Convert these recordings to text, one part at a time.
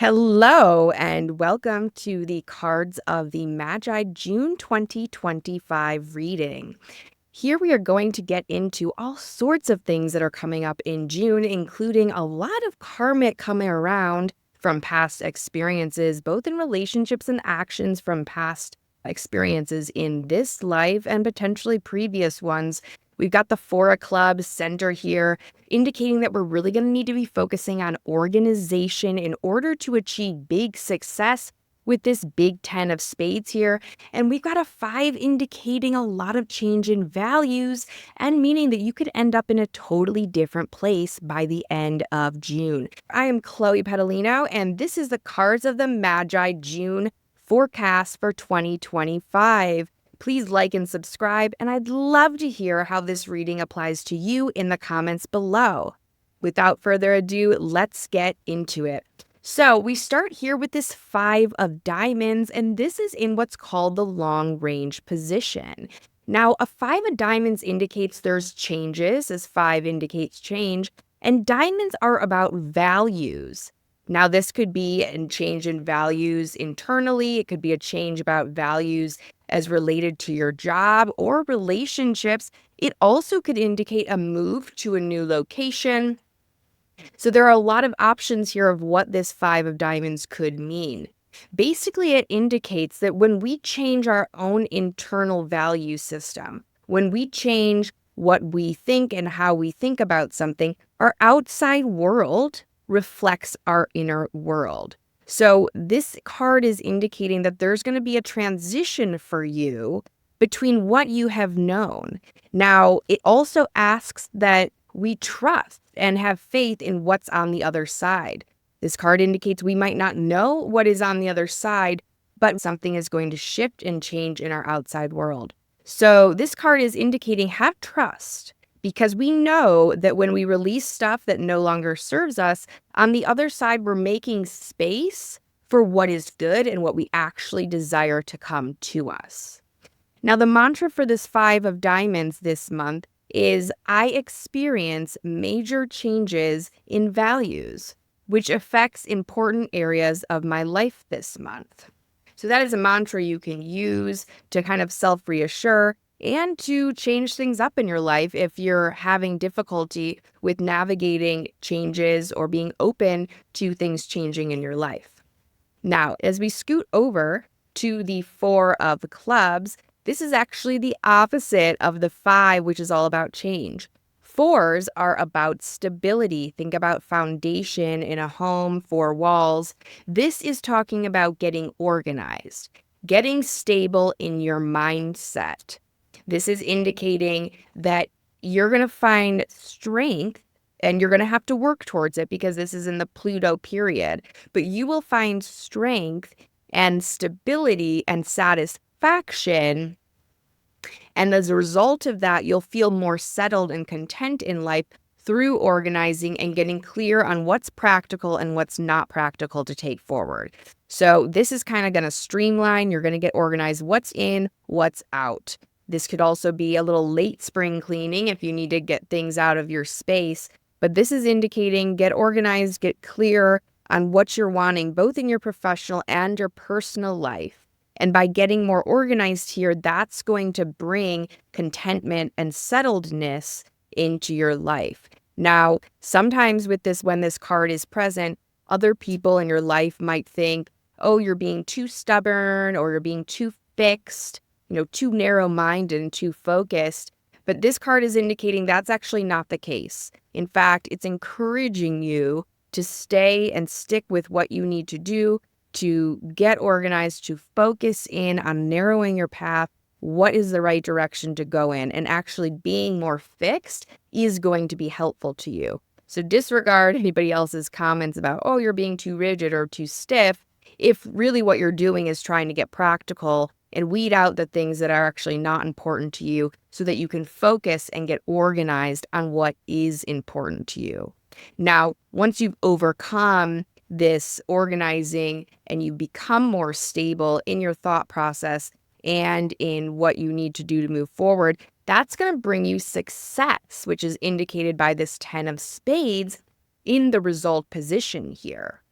Hello and welcome to the cards of the Magi June 2025 reading. Here we are going to get into all sorts of things that are coming up in June, including a lot of karmic coming around from past experiences, both in relationships and actions from past experiences in this life and potentially previous ones. We've got the Four of Clubs center here, indicating that we're really going to need to be focusing on organization in order to achieve big success with this big 10 of spades here. And we've got a 5 indicating a lot of change in values and meaning that you could end up in a totally different place by the end of June. I am Chloe Pedalino, and this is the cards of the Magi June forecast for 2025. Please like and subscribe, and I'd love to hear how this reading applies to you in the comments below. Without further ado, let's get into it. So we start here with this 5 of diamonds, and this is in what's called the long range position. Now, a 5 of diamonds indicates there's changes, as 5 indicates change, and diamonds are about values. Now, this could be a change in values internally. It could be a change about values as related to your job or relationships. It also could indicate a move to a new location. So there are a lot of options here of what this 5 of diamonds could mean. Basically, it indicates that when we change our own internal value system, when we change what we think and how we think about something, our outside world reflects our inner world. So this card is indicating that there's going to be a transition for you between what you have known. Now, it also asks that we trust and have faith in what's on the other side. This card indicates we might not know what is on the other side, but something is going to shift and change in our outside world. So this card is indicating have trust, because we know that when we release stuff that no longer serves us, on the other side, we're making space for what is good and what we actually desire to come to us. Now, the mantra for this 5 of diamonds this month is I experience major changes in values, which affects important areas of my life this month. So that is a mantra you can use to kind of self-reassure and to change things up in your life if you're having difficulty with navigating changes or being open to things changing in your life. Now, as we scoot over to the 4 of clubs, this is actually the opposite of the 5, which is all about change. 4s are about stability. Think about foundation in a home, 4 walls. This is talking about getting organized, getting stable in your mindset. This is indicating that you're going to find strength and you're going to have to work towards it because this is in the Pluto period. But you will find strength and stability and satisfaction. And as a result of that, you'll feel more settled and content in life through organizing and getting clear on what's practical and what's not practical to take forward. So this is kind of going to streamline. You're going to get organized. What's in, what's out. This could also be a little late spring cleaning if you need to get things out of your space. But this is indicating get organized, get clear on what you're wanting, both in your professional and your personal life. And by getting more organized here, that's going to bring contentment and settledness into your life. Now, sometimes with this, when this card is present, other people in your life might think, oh, you're being too stubborn or you're being too fixed, too narrow-minded and too focused. But this card is indicating that's actually not the case. In fact, it's encouraging you to stay and stick with what you need to do, to get organized, to focus in on narrowing your path. What is the right direction to go in? And actually being more fixed is going to be helpful to you. So disregard anybody else's comments about, oh, you're being too rigid or too stiff, if really what you're doing is trying to get practical and weed out the things that are actually not important to you so that you can focus and get organized on what is important to you. Now, once you've overcome this organizing and you become more stable in your thought process and in what you need to do to move forward, that's going to bring you success, which is indicated by this 10 of spades in the result position here.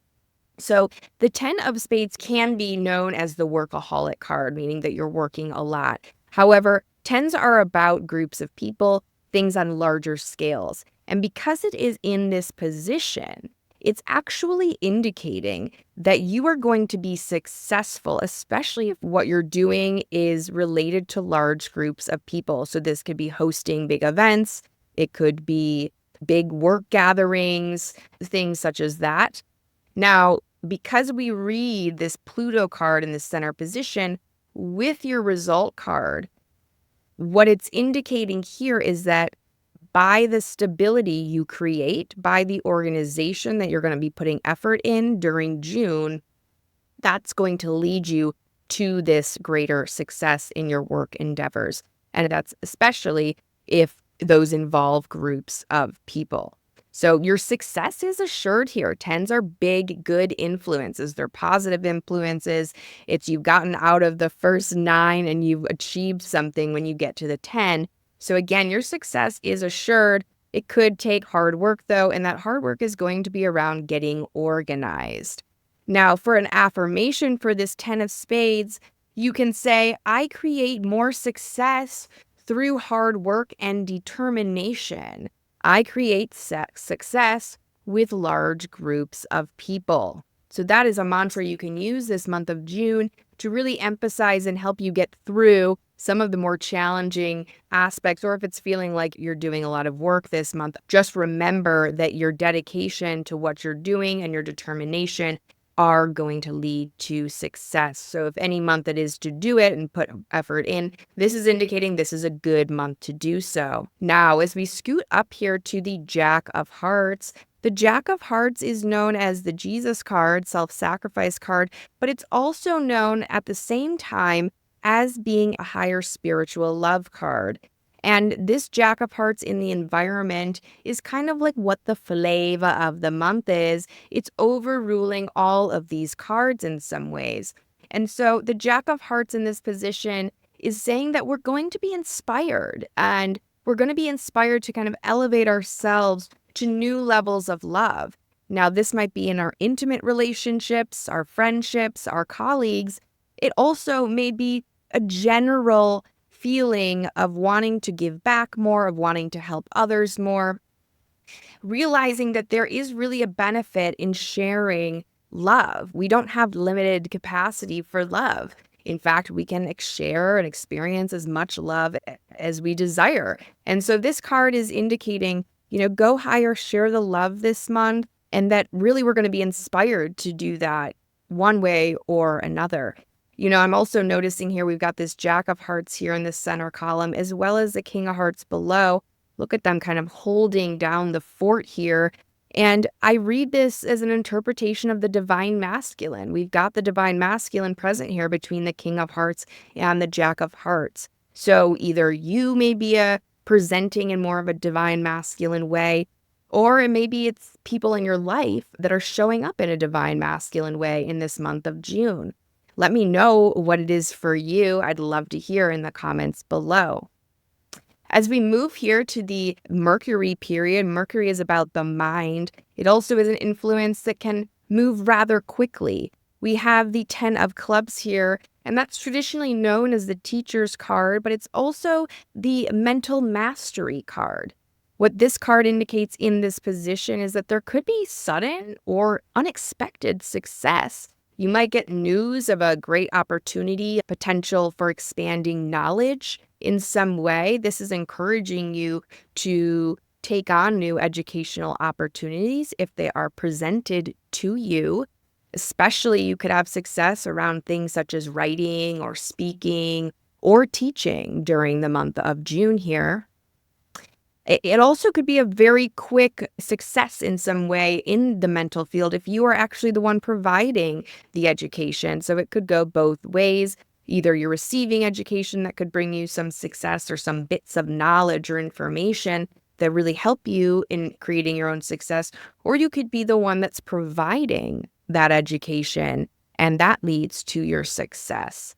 So the 10 of spades can be known as the workaholic card, meaning that you're working a lot. However, tens are about groups of people, things on larger scales. And because it is in this position, it's actually indicating that you are going to be successful, especially if what you're doing is related to large groups of people. So this could be hosting big events, it could be big work gatherings, things such as that. Now, because we read this Pluto card in the center position with your result card, what it's indicating here is that by the stability you create, by the organization that you're going to be putting effort in during June, that's going to lead you to this greater success in your work endeavors. And that's especially if those involve groups of people. So your success is assured here. Tens are big, good influences. They're positive influences. It's you've gotten out of the first 9 and you've achieved something when you get to the 10. So again, your success is assured. It could take hard work though, and that hard work is going to be around getting organized. Now, for an affirmation for this 10 of spades, you can say, I create more success through hard work and determination. I create success with large groups of people. So that is a mantra you can use this month of June to really emphasize and help you get through some of the more challenging aspects, or if it's feeling like you're doing a lot of work this month, just remember that your dedication to what you're doing and your determination are going to lead to success. So if any month it is to do it and put effort in, this is indicating this is a good month to do so. Now, as we scoot up here to the Jack of Hearts, the Jack of Hearts is known as the Jesus card, self-sacrifice card, but it's also known at the same time as being a higher spiritual love card. And this Jack of Hearts in the environment is kind of like what the flavor of the month is. It's overruling all of these cards in some ways. And so the Jack of Hearts in this position is saying that we're going to be inspired, and we're going to be inspired to kind of elevate ourselves to new levels of love. Now, this might be in our intimate relationships, our friendships, our colleagues. It also may be a general feeling of wanting to give back more, of wanting to help others more, realizing that there is really a benefit in sharing love. We don't have limited capacity for love. In fact, we can share and experience as much love as we desire. And so this card is indicating, go higher, share the love this month, and that really we're going to be inspired to do that one way or another. I'm also noticing here we've got this Jack of Hearts here in the center column, as well as the King of Hearts below. Look at them kind of holding down the fort here. And I read this as an interpretation of the divine masculine. We've got the divine masculine present here between the King of Hearts and the Jack of Hearts. So either you may be presenting in more of a divine masculine way, or maybe it's people in your life that are showing up in a divine masculine way in this month of June. Let me know what it is for you. I'd love to hear in the comments below. As we move here to the Mercury period, Mercury is about the mind. It also is an influence that can move rather quickly. We have the 10 of clubs here, and that's traditionally known as the teacher's card, but it's also the mental mastery card. What this card indicates in this position is that there could be sudden or unexpected success. You might get news of a great opportunity, potential for expanding knowledge in some way. This is encouraging you to take on new educational opportunities if they are presented to you. Especially, you could have success around things such as writing or speaking or teaching during the month of June here. It also could be a very quick success in some way in the mental field if you are actually the one providing the education. So it could go both ways. Either you're receiving education that could bring you some success or some bits of knowledge or information that really help you in creating your own success, or you could be the one that's providing that education, and that leads to your success.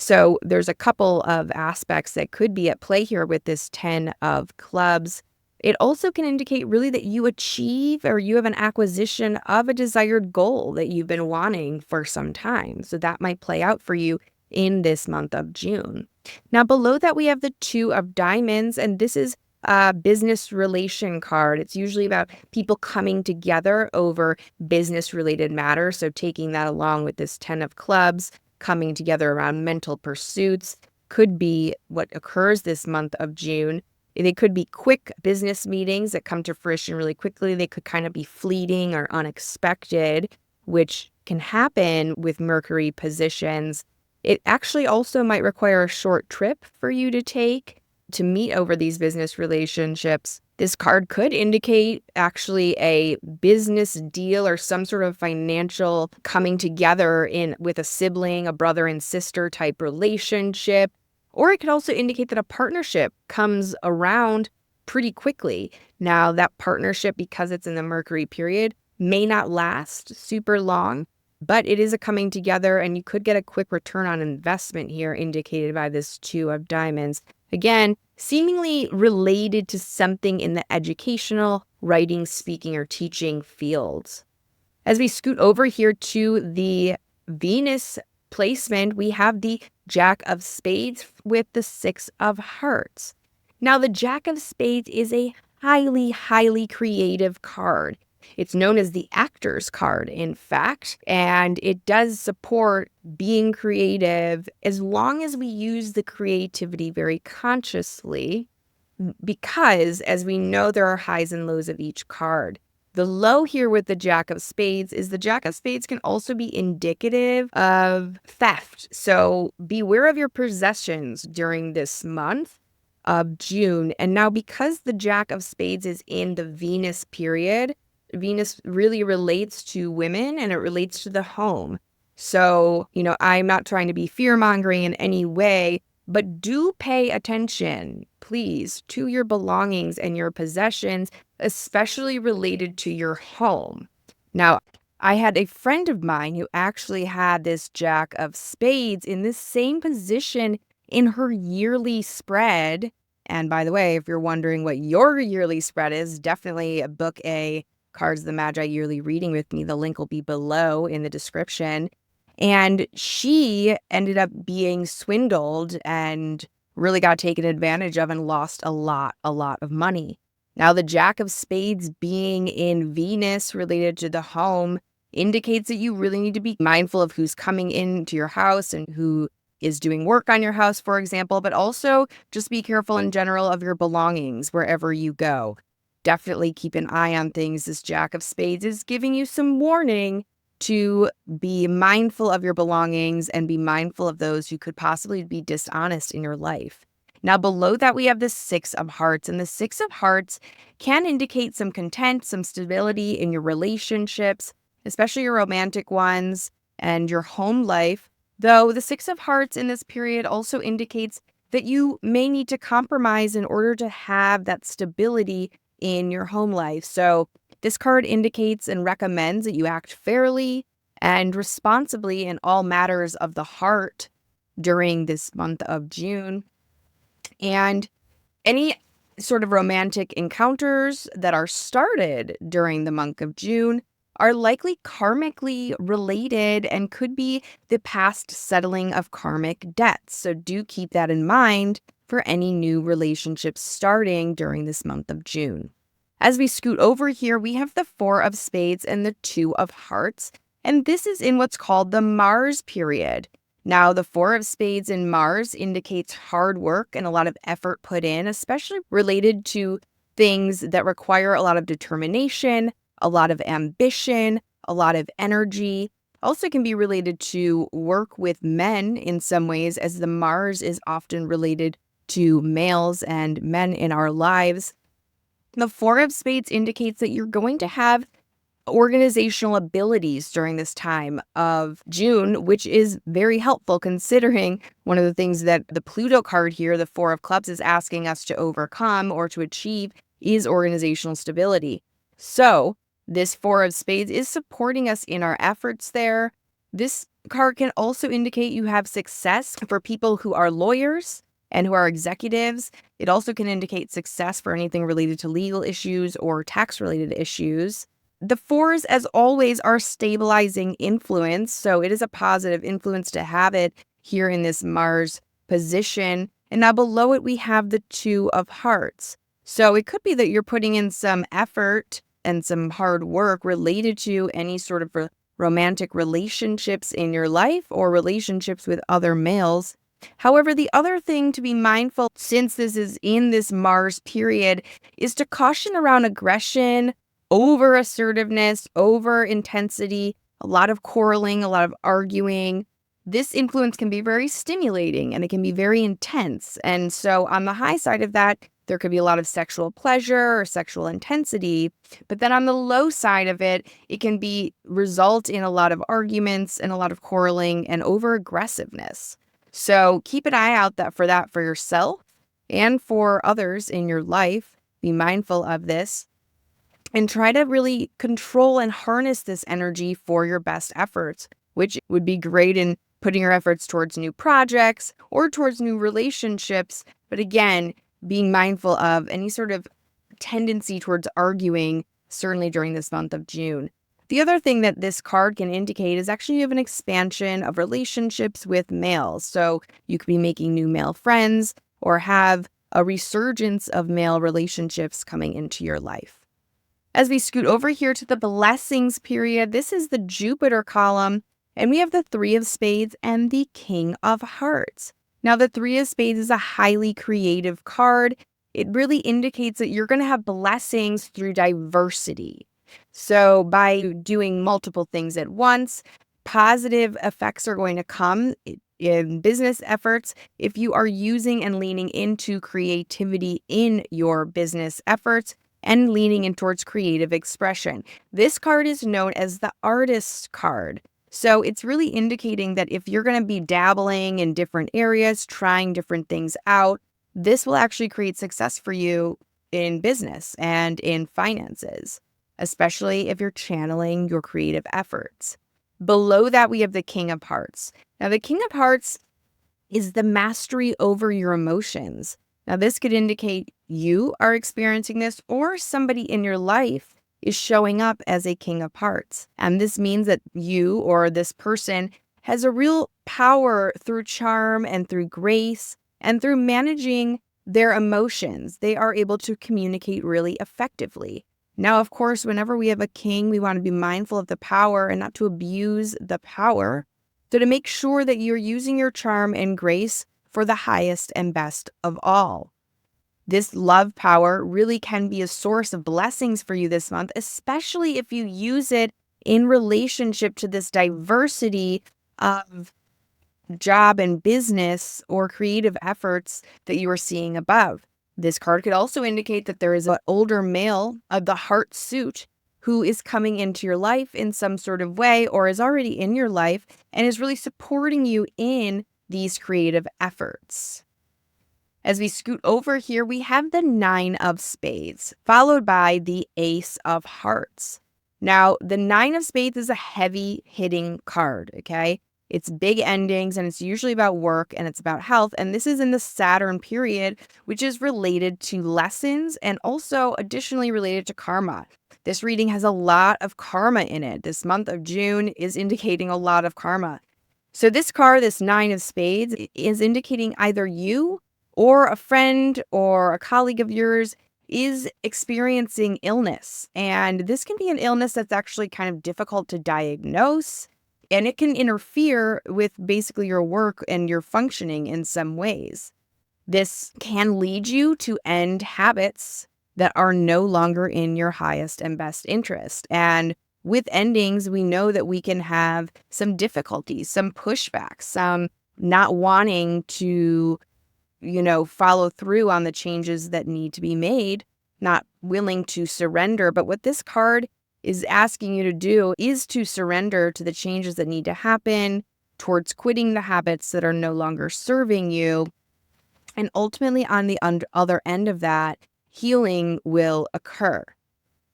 So there's a couple of aspects that could be at play here with this 10 of clubs. It also can indicate really that you achieve or you have an acquisition of a desired goal that you've been wanting for some time. So that might play out for you in this month of June. Now, below that, we have the Two of Diamonds, and this is a business relation card. It's usually about people coming together over business related matters. So taking that along with this 10 of Clubs, coming together around mental pursuits could be what occurs this month of June. They could be quick business meetings that come to fruition really quickly. They could kind of be fleeting or unexpected, which can happen with Mercury positions. It actually also might require a short trip for you to take to meet over these business relationships. This card could indicate actually a business deal or some sort of financial coming together with a sibling, a brother and sister type relationship. Or it could also indicate that a partnership comes around pretty quickly. Now, that partnership, because it's in the Mercury period, may not last super long, but it is a coming together, and you could get a quick return on investment here, indicated by this Two of Diamonds. Again, seemingly related to something in the educational, writing, speaking, or teaching fields. As we scoot over here to the Venus placement, we have the Jack of Spades with the Six of Hearts. Now, the Jack of Spades is a highly, highly creative card. It's known as the actor's card, in fact, and it does support being creative as long as we use the creativity very consciously, because as we know, there are highs and lows of each card. The low here with the Jack of Spades is the Jack of Spades can also be indicative of theft. So beware of your possessions during this month of June. And now, because the Jack of Spades is in the Venus period, Venus really relates to women and it relates to the home. So, I'm not trying to be fear-mongering in any way, but do pay attention, please, to your belongings and your possessions, especially related to your home. Now, I had a friend of mine who actually had this Jack of Spades in this same position in her yearly spread. And by the way, if you're wondering what your yearly spread is, definitely book a Cards of the Magi yearly reading with me. The link will be below in the description. And she ended up being swindled and really got taken advantage of and lost a lot of money. Now, the Jack of Spades being in Venus related to the home indicates that you really need to be mindful of who's coming into your house and who is doing work on your house, for example, but also just be careful in general of your belongings wherever you go. Definitely keep an eye on things. This Jack of Spades is giving you some warning to be mindful of your belongings and be mindful of those who could possibly be dishonest in your life. Now, below that, we have the Six of Hearts, and the Six of Hearts can indicate some content, some stability in your relationships, especially your romantic ones and your home life. Though the Six of Hearts in this period also indicates that you may need to compromise in order to have that stability in your home life. So this card indicates and recommends that you act fairly and responsibly in all matters of the heart during this month of June. And any sort of romantic encounters that are started during the month of June are likely karmically related and could be the past settling of karmic debts. So do keep that in mind for any new relationships starting during this month of June. As we scoot over here, we have the Four of Spades and the Two of Hearts, and this is in what's called the Mars period. Now, the Four of Spades in Mars indicates hard work and a lot of effort put in, especially related to things that require a lot of determination, a lot of ambition, a lot of energy. Also can be related to work with men in some ways, as the Mars is often related to males and men in our lives. The Four of Spades indicates that you're going to have organizational abilities during this time of June, which is very helpful considering one of the things that the Pluto card here, the Four of Clubs, is asking us to overcome or to achieve is organizational stability. So this Four of Spades is supporting us in our efforts there. This card can also indicate you have success for people who are lawyers, and who are executives. It also can indicate success for anything related to legal issues or tax-related issues. The fours, as always, are stabilizing influence, so it is a positive influence to have it here in this Mars position. And now below it, we have the Two of Hearts. So it could be that you're putting in some effort and some hard work related to any sort of romantic relationships in your life or relationships with other males. However, the other thing to be mindful, since this is in this Mars period, is to caution around aggression, over assertiveness, over intensity, a lot of quarreling, a lot of arguing. This influence can be very stimulating and it can be very intense. And so on the high side of that, there could be a lot of sexual pleasure or sexual intensity. But then on the low side of it, it can result in a lot of arguments and a lot of quarreling and over aggressiveness. So keep an eye out for that for yourself and for others in your life. Be mindful of this and try to really control and harness this energy for your best efforts, which would be great in putting your efforts towards new projects or towards new relationships. But again, being mindful of any sort of tendency towards arguing, certainly during this month of June. The other thing that this card can indicate is actually you have an expansion of relationships with males. So you could be making new male friends or have a resurgence of male relationships coming into your life. As we scoot over here to the blessings period, this is the Jupiter column, and we have the Three of Spades and the King of Hearts. Now, the Three of Spades is a highly creative card. It really indicates that you're going to have blessings through diversity. So by doing multiple things at once, positive effects are going to come in business efforts if you are using and leaning into creativity in your business efforts and leaning in towards creative expression. This card is known as the Artist card. So it's really indicating that if you're going to be dabbling in different areas, trying different things out, this will actually create success for you in business and in finances, especially if you're channeling your creative efforts. Below that, we have the King of Hearts. Now, the King of Hearts is the mastery over your emotions. Now, this could indicate you are experiencing this or somebody in your life is showing up as a King of Hearts. And this means that you or this person has a real power through charm and through grace and through managing their emotions. They are able to communicate really effectively. Now, of course, whenever we have a king, we want to be mindful of the power and not to abuse the power. So to make sure that you're using your charm and grace for the highest and best of all. This love power really can be a source of blessings for you this month, especially if you use it in relationship to this diversity of job and business or creative efforts that you are seeing above. This card could also indicate that there is an older male of the heart suit who is coming into your life in some sort of way or is already in your life and is really supporting you in these creative efforts. As we scoot over here, we have the Nine of Spades, followed by the Ace of Hearts. Now, the Nine of Spades is a heavy-hitting card, okay? It's big endings, and it's usually about work, and it's about health, and this is in the Saturn period, which is related to lessons and also additionally related to karma. This reading has a lot of karma in it. This month of June is indicating a lot of karma. So this card, this Nine of Spades, is indicating either you or a friend or a colleague of yours is experiencing illness. And this can be an illness that's actually kind of difficult to diagnose, and it can interfere with basically your work and your functioning in some ways. This can lead you to end habits that are no longer in your highest and best interest. And with endings, we know that we can have some difficulties, some pushback, some not wanting to follow through on the changes that need to be made, not willing to surrender. But what this card is asking you to do is to surrender to the changes that need to happen towards quitting the habits that are no longer serving you. And ultimately, on the other end of that, healing will occur.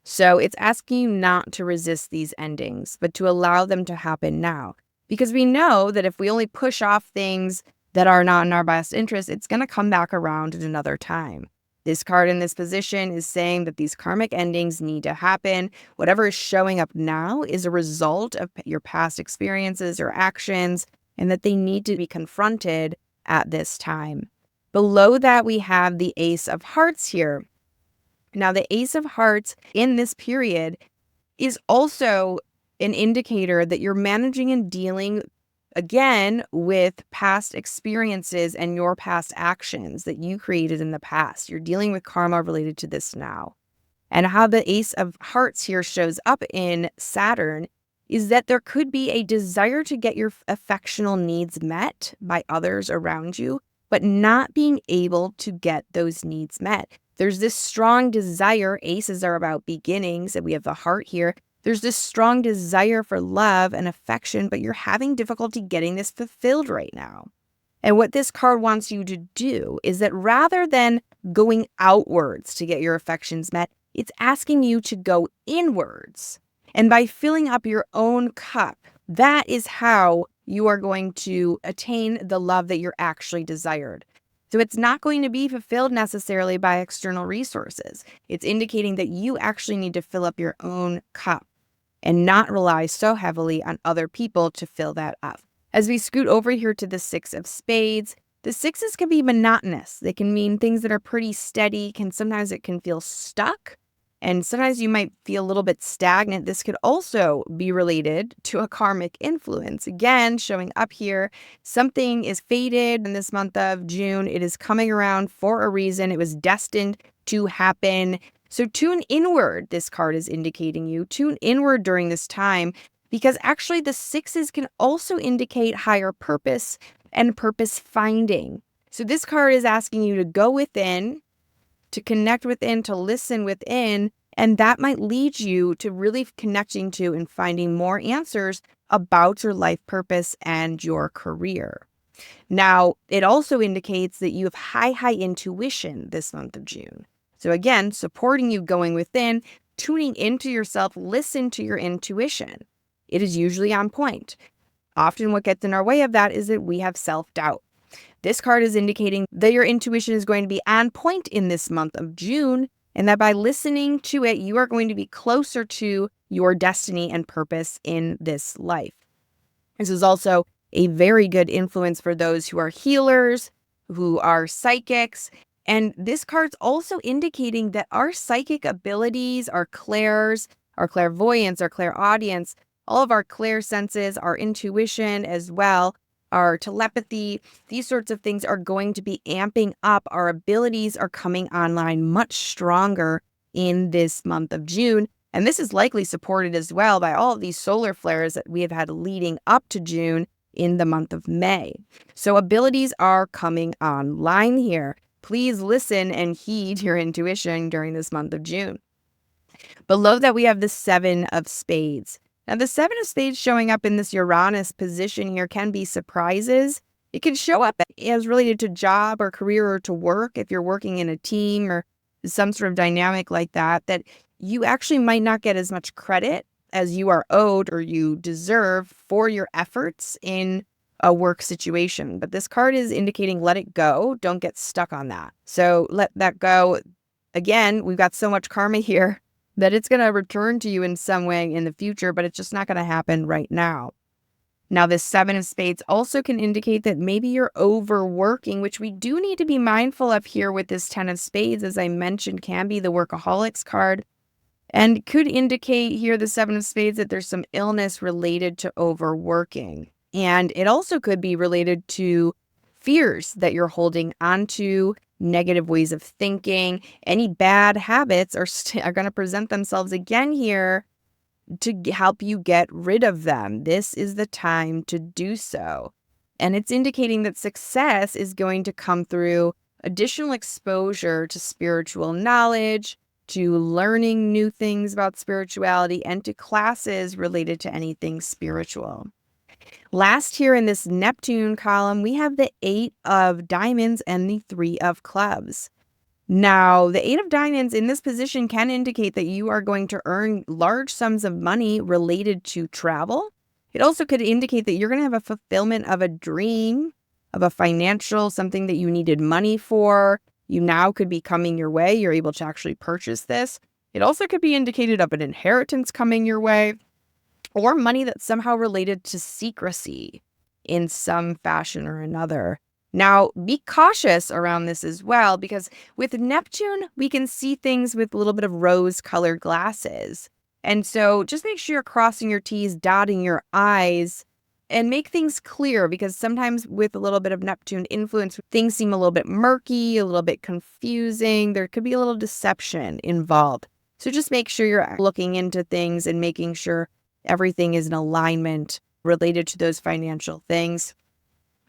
So it's asking you not to resist these endings, but to allow them to happen now. Because we know that if we only push off things that are not in our best interest, it's going to come back around at another time. This card in this position is saying that these karmic endings need to happen. Whatever is showing up now is a result of your past experiences or actions, and that they need to be confronted at this time. Below that, we have the Ace of Hearts here. Now, the Ace of Hearts in this period is also an indicator that you're managing and dealing again with past experiences and your past actions that you created in the past. You're dealing with karma related to this now. And how the Ace of Hearts here shows up in Saturn is that there could be a desire to get your affectional needs met by others around you, but not being able to get those needs met. There's this strong desire. Aces are about beginnings, and we have the heart here. There's this strong desire for love and affection, but you're having difficulty getting this fulfilled right now. And what this card wants you to do is that rather than going outwards to get your affections met, it's asking you to go inwards. And by filling up your own cup, that is how you are going to attain the love that you're actually desired. So it's not going to be fulfilled necessarily by external resources. It's indicating that you actually need to fill up your own cup and not rely so heavily on other people to fill that up. As we scoot over here to the Six of Spades, the sixes can be monotonous. They can mean things that are pretty steady. Sometimes it can feel stuck, and sometimes you might feel a little bit stagnant. This could also be related to a karmic influence. Again, showing up here, something is fated in this month of June. It is coming around for a reason. It was destined to happen. So tune inward, this card is indicating you. Tune inward during this time, because actually the sixes can also indicate higher purpose and purpose finding. So this card is asking you to go within, to connect within, to listen within, and that might lead you to really connecting to and finding more answers about your life purpose and your career. Now, it also indicates that you have high intuition this month of June. So again, supporting you going within, tuning into yourself, listen to your intuition. It is usually on point. Often what gets in our way of that is that we have self-doubt. This card is indicating that your intuition is going to be on point in this month of June, and that by listening to it, you are going to be closer to your destiny and purpose in this life. This is also a very good influence for those who are healers, who are psychics. And this card's also indicating that our psychic abilities, our clairs, our clairvoyance, our clairaudience, all of our clairsenses, our intuition as well, our telepathy, these sorts of things are going to be amping up. Our abilities are coming online much stronger in this month of June. And this is likely supported as well by all of these solar flares that we have had leading up to June in the month of May. So abilities are coming online here. Please listen and heed your intuition during this month of June. Below that, we have the Seven of Spades. Now, the Seven of Spades showing up in this Uranus position here can be surprises. It can show up as related to job or career or to work if you're working in a team or some sort of dynamic like that, that you actually might not get as much credit as you are owed or you deserve for your efforts in a work situation. But this card is indicating let it go. Don't get stuck on that. So let that go. Again, we've got so much karma here that it's going to return to you in some way in the future, but it's just not going to happen right now. Now, this Seven of Spades also can indicate that maybe you're overworking, which we do need to be mindful of here with this Ten of Spades, as I mentioned, can be the workaholics card, and could indicate here the Seven of Spades that there's some illness related to overworking. And it also could be related to fears that you're holding onto, negative ways of thinking. Any bad habits are going to present themselves again here to help you get rid of them. This is the time to do so. And it's indicating that success is going to come through additional exposure to spiritual knowledge, to learning new things about spirituality, and to classes related to anything spiritual. Last here in this Neptune column, we have the Eight of Diamonds and the Three of Clubs. Now, the Eight of Diamonds in this position can indicate that you are going to earn large sums of money related to travel. It also could indicate that you're going to have a fulfillment of a dream of a financial, something that you needed money for, you now could be coming your way. You're able to actually purchase this. It also could be indicated of an inheritance coming your way or money that's somehow related to secrecy in some fashion or another. Now, be cautious around this as well, because with Neptune, we can see things with a little bit of rose-colored glasses. And so just make sure you're crossing your T's, dotting your I's, and make things clear, because sometimes with a little bit of Neptune influence, things seem a little bit murky, a little bit confusing. There could be a little deception involved. So just make sure you're looking into things and making sure everything is in alignment related to those financial things.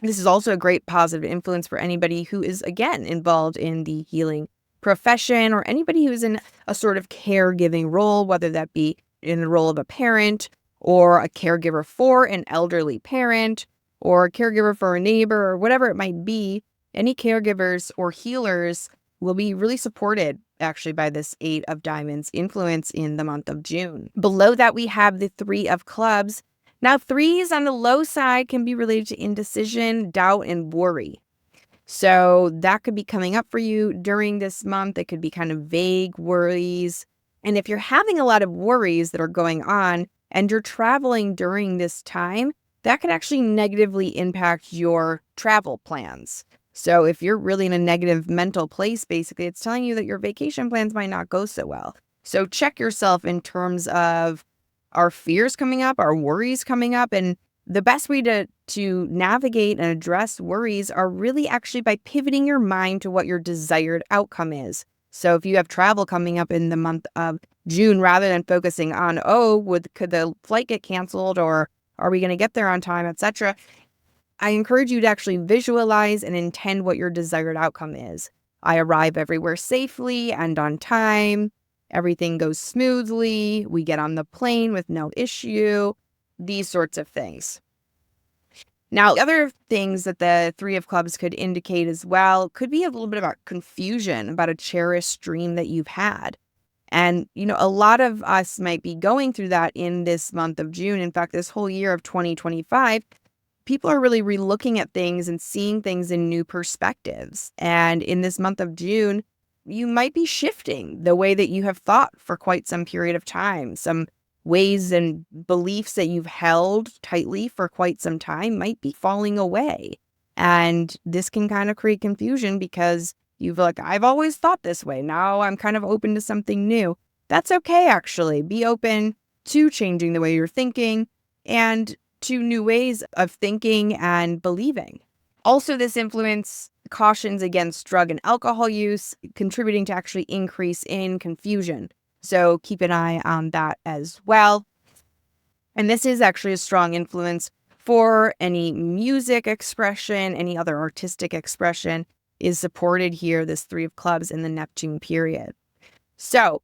This is also a great positive influence for anybody who is, again, involved in the healing profession, or anybody who's in a sort of caregiving role, whether that be in the role of a parent or a caregiver for an elderly parent or a caregiver for a neighbor or whatever it might be. Any caregivers or healers will be really supported actually by this Eight of Diamonds influence in the month of June. Below that, we have the Three of Clubs. Now, threes on the low side can be related to indecision, doubt, and worry. So that could be coming up for you during this month. It could be kind of vague worries. And if you're having a lot of worries that are going on and you're traveling during this time, that could actually negatively impact your travel plans. So if you're really in a negative mental place, basically, it's telling you that your vacation plans might not go so well. So check yourself in terms of, our fears coming up, our worries coming up. And the best way to navigate and address worries are really actually by pivoting your mind to what your desired outcome is. So if you have travel coming up in the month of June, rather than focusing on, could the flight get canceled, or are we going to get there on time, etc., I encourage you to actually visualize and intend what your desired outcome is. I arrive everywhere safely and on time. Everything goes smoothly. We get on the plane with no issue. These sorts of things. Now, other things that the Three of Clubs could indicate as well could be a little bit about confusion about a cherished dream that you've had. And, a lot of us might be going through that in this month of June. In fact, this whole year of 2025, people are really relooking at things and seeing things in new perspectives. And in this month of June, you might be shifting the way that you have thought for quite some period of time. Some ways and beliefs that you've held tightly for quite some time might be falling away. And this can kind of create confusion, because you've I've always thought this way. Now I'm kind of open to something new. That's okay, actually. Be open to changing the way you're thinking and to new ways of thinking and believing. Also, this influence cautions against drug and alcohol use, contributing to actually increase in confusion. So keep an eye on that as well. And this is actually a strong influence for any music expression, any other artistic expression is supported here, this Three of Clubs in the Neptune period. So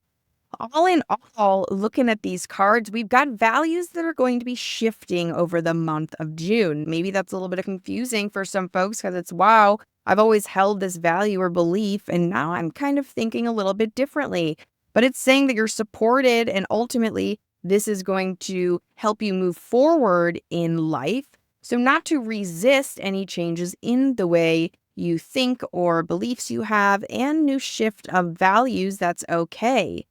all in all, looking at these cards, we've got values that are going to be shifting over the month of June. Maybe that's a little bit confusing for some folks, because it's, wow, I've always held this value or belief, and now I'm kind of thinking a little bit differently. But it's saying that you're supported, and ultimately, this is going to help you move forward in life. So not to resist any changes in the way you think or beliefs you have, and new shift of values, that's okay.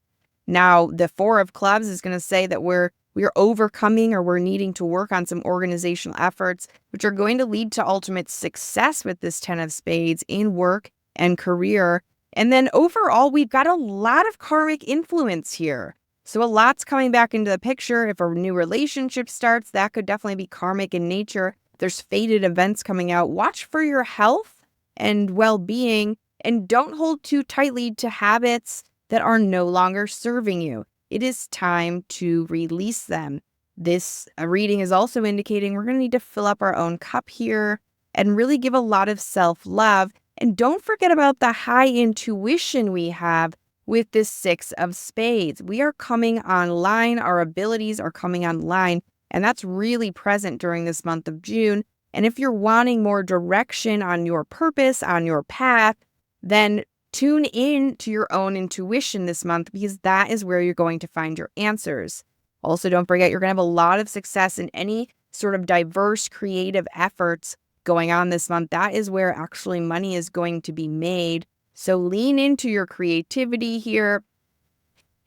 Now, the Four of Clubs is going to say that we're overcoming, or we're needing to work on some organizational efforts, which are going to lead to ultimate success with this Ten of Spades in work and career. And then overall, we've got a lot of karmic influence here. So a lot's coming back into the picture. If a new relationship starts, that could definitely be karmic in nature. There's fated events coming out. Watch for your health and well-being, and don't hold too tightly to habits that are no longer serving you. It is time to release them. This reading is also indicating we're going to need to fill up our own cup here and really give a lot of self-love. And don't forget about the high intuition we have with this Six of Spades. We are coming online. Our abilities are coming online, and that's really present during this month of June. And if you're wanting more direction on your purpose, on your path, then tune in to your own intuition this month, because that is where you're going to find your answers. Also, don't forget, you're going to have a lot of success in any sort of diverse creative efforts going on this month, that is where actually money is going to be made. So lean into your creativity here.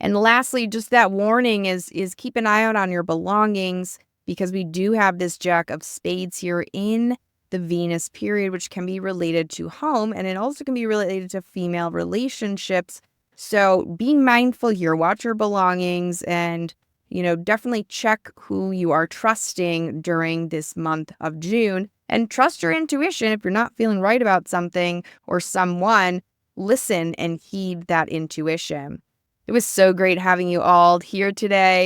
And lastly, just that warning is keep an eye out on your belongings, because we do have this Jack of Spades here in the Venus period, which can be related to home, and it also can be related to female relationships. So be mindful here, watch your belongings, and definitely check who you are trusting during this month of June, and trust your intuition. If you're not feeling right about something or someone, listen and heed that intuition. It was so great having you all here today.